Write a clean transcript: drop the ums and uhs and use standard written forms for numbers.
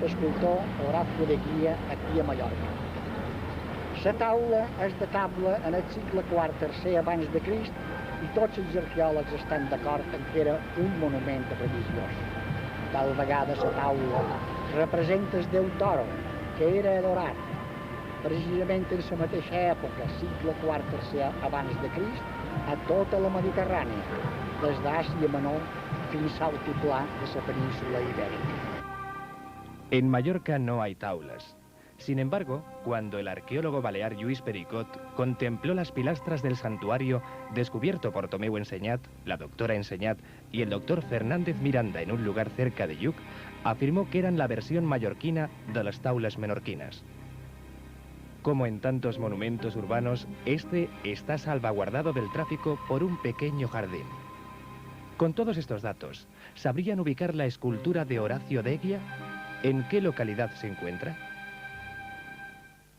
l'escultor Horacio de Guia aquí a Mallorca. La taula és datable en el segle IV-III abans de Crist i tots els arqueòlegs estan d'acord en que era un monument religiós. Tal vegada la taula representa el déu Toro, que era adorat precisament en la mateixa època, segle IV-III abans de Crist, a tota la Mediterrània, des d'Àsia Menor fins al altiplà de la península Ibèrica. En Mallorca no hay taulas. Sin embargo, cuando el arqueólogo balear Lluís Pericot contempló las pilastras del santuario descubierto por Tomeu Enseñat, la doctora Enseñat y el doctor Fernández Miranda en un lugar cerca de Lluc, afirmó que eran la versión mallorquina de las taulas menorquinas. Como en tantos monumentos urbanos, este está salvaguardado del tráfico por un pequeño jardín. Con todos estos datos, ¿sabrían ubicar la escultura de Horacio de Eguía? ¿En qué localidad se encuentra?